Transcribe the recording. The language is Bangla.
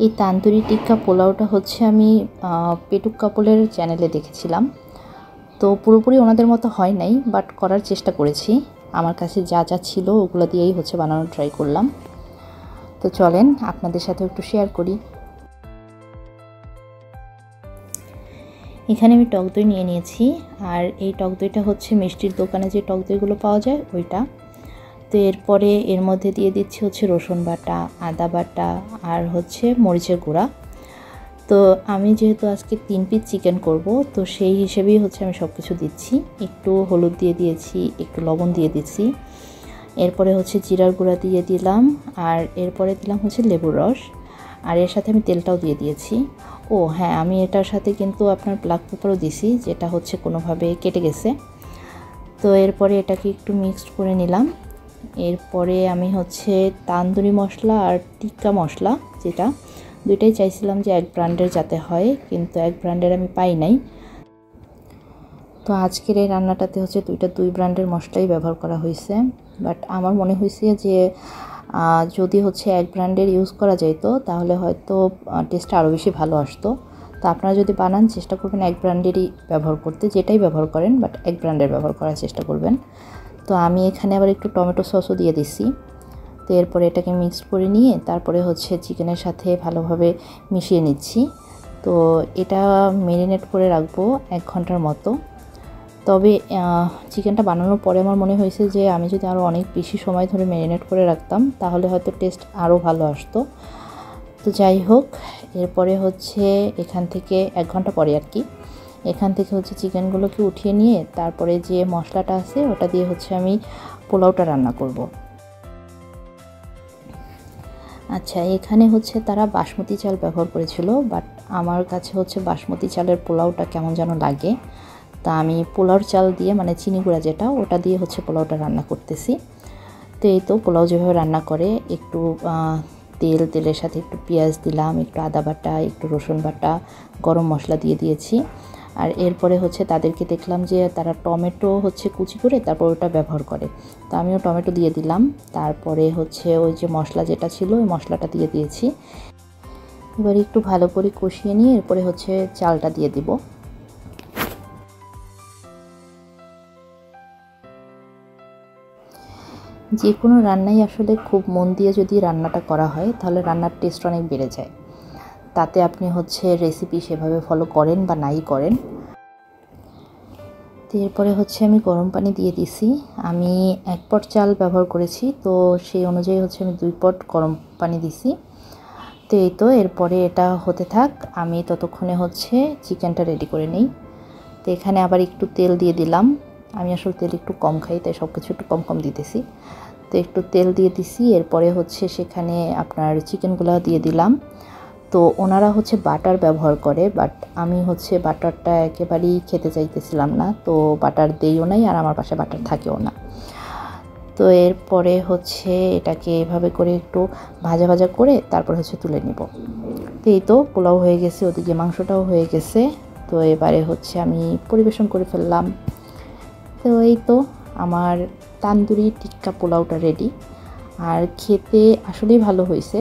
এই তান্দুরি টিক্কা পোলাওটা হচ্ছে আমি পেটুক কাপলের চ্যানেলে দেখেছিলাম। তো পুরোপুরি ওনাদের মতো হয় নাই, বাট করার চেষ্টা করেছি। আমার কাছে যা যা ছিল ওগুলো দিয়েই হচ্ছে বানানোর ট্রাই করলাম। তো চলেন আপনাদের সাথে একটু শেয়ার করি। এখানে আমি টক দই নিয়ে নিয়েছি, আর এই টক দইটা হচ্ছে মিষ্টির দোকানে যে টক দইগুলো পাওয়া যায় ওইটা। তো এরপরে এর মধ্যে দিয়ে দিচ্ছি হচ্ছে রসুন বাটা, আদা বাটা আর হচ্ছে মরিচের গুঁড়া। তো আমি যেহেতু আজকে 3 পিস চিকেন করব, তো সেই হিসেবেই হচ্ছে আমি সব কিছু দিচ্ছি। একটু হলুদ দিয়ে দিয়েছি, একটু লবণ দিয়ে দিচ্ছি, এরপরে হচ্ছে জিরার গুঁড়া দিয়ে দিলাম, আর এরপরে দিলাম হচ্ছে লেবুর রস, আর এর সাথে আমি তেলটাও দিয়ে দিয়েছি। ও হ্যাঁ, আমি এটার সাথে কিন্তু আপনার ব্ল্যাক পেপারও দিছি, যেটা হচ্ছে কোনোভাবে কেটে গেছে। তো এরপরে এটাকে একটু মিক্সড করে নিলাম। এরপরে আমি হচ্ছে তান্দুরি মশলা আর টিক্কা মশলা, যেটা দুইটাই চাইছিলাম যে এক ব্র্যান্ডের যাতে হয়, কিন্তু এক ব্র্যান্ডের আমি পাই নাই। তো আজকের এই রান্নাটাতে হচ্ছে দুই ব্র্যান্ডের মশলাই ব্যবহার করা হয়েছে। বাট আমার মনে হয়েছে যে যদি হচ্ছে এক ব্র্যান্ডের ইউজ করা যেত তাহলে হয়তো টেস্টটা আরও বেশি ভালো আসতো। তো আপনারা যদি বানান চেষ্টা করবেন এক ব্র্যান্ডেরই ব্যবহার করতে, যেটাই ব্যবহার করেন বাট এক ব্র্যান্ডের ব্যবহার করার চেষ্টা করবেন। তো আমি এখানে আবার একটু টমেটো সসও দিয়ে দিছি। তো এরপরে এটাকে মিক্স করে নিয়ে তারপরে হচ্ছে চিকেনের সাথে ভালোভাবে মিশিয়ে নিচ্ছি। তো এটা ম্যারিনেট করে রাখবো 1 ঘন্টার মতো। তবে চিকেনটা বানানোর পরে আমার মনে হয়েছে যে আমি যদি আরও অনেক বেশি সময় ধরে ম্যারিনেট করে রাখতাম তাহলে হয়তো টেস্ট আরও ভালো আসতো। তো যাই হোক, এরপরে হচ্ছে এখান থেকে 1 ঘন্টা পরে আর কি, এখান থেকে হচ্ছে চিকেনগুলোকে উঠিয়ে নিয়ে তারপরে যে মশলাটা আছে ওটা দিয়ে হচ্ছে আমি পোলাওটা রান্না করব। আচ্ছা, এখানে হচ্ছে তারা বাসমতি চাল ব্যবহার করেছিল, বাট আমার কাছে হচ্ছে বাসমতি চালের পোলাওটা কেমন যেন লাগে। তা আমি পোলাওর চাল দিয়ে, মানে চিনি গুঁড়া যেটা, ওটা দিয়ে হচ্ছে পোলাওটা রান্না করতেছি। তো এই তো পোলাও যেভাবে রান্না করে, একটু তেলের সাথে একটু পেঁয়াজ দিলাম, একটু আদা বাটা, একটু রসুন বাটা, গরম মশলা দিয়ে দিয়েছি। আর এরপরে হচ্ছে তাদেরকে দেখলাম যে তারা টমেটো হচ্ছে কুচি করে তারপর ওটা ব্যবহার করে, তো আমিও টমেটো দিয়ে দিলাম। তারপরে হচ্ছে ওই যে মশলা যেটা ছিল ওই মশলাটা দিয়ে দিয়েছি। এবার একটু ভালো করে কষিয়ে নিয়ে এরপরে হচ্ছে চালটা দিয়ে দিব। যে কোনো রান্নাই আসলে খুব মন দিয়ে যদি রান্নাটা করা হয় তাহলে রান্নার টেস্ট অনেক বেড়ে যায়। তাতে আপনি হচ্ছে রেসিপি সেভাবে ফলো করেন বা নাই করেন। তো এরপরে হচ্ছে আমি গরম পানি দিয়ে দিছি। আমি 1 পট চাল ব্যবহার করেছি, তো সেই অনুযায়ী হচ্ছে আমি 2 পট গরম পানি দিছি। তো এই তো এরপরে এটা হতে থাক, আমি ততক্ষণে হচ্ছে চিকেনটা রেডি করে নিই। তো এখানে আবার একটু তেল দিয়ে দিলাম। আমি আসলে তেল একটু কম খাই, তাই সব কিছু একটু কম কম দিতেছি। তো একটু তেল দিয়ে দিছি, এরপরে হচ্ছে সেখানে আপনার চিকেনগুলো দিয়ে দিলাম। তো ওনারা হচ্ছে বাটার ব্যবহার করে, বাট আমি হচ্ছে বাটারটা একেবারেই খেতে চাইতেছিলাম না, তো বাটার দেইও নাই আর আমার পাশে বাটার থাকেও না। তো এরপরে হচ্ছে এটাকে এভাবে করে একটু ভাজা ভাজা করে তারপর হচ্ছে তুলে নিব। তো এই তো পোলাও হয়ে গেছে, ওদিকে মাংসটাও হয়ে গেছে। তো এবারে হচ্ছে আমি পরিবেশন করে ফেললাম। তো এই তো আমার তান্দুরি টিক্কা পোলাওটা রেডি, আর খেতে আসলেই ভালো হয়েছে।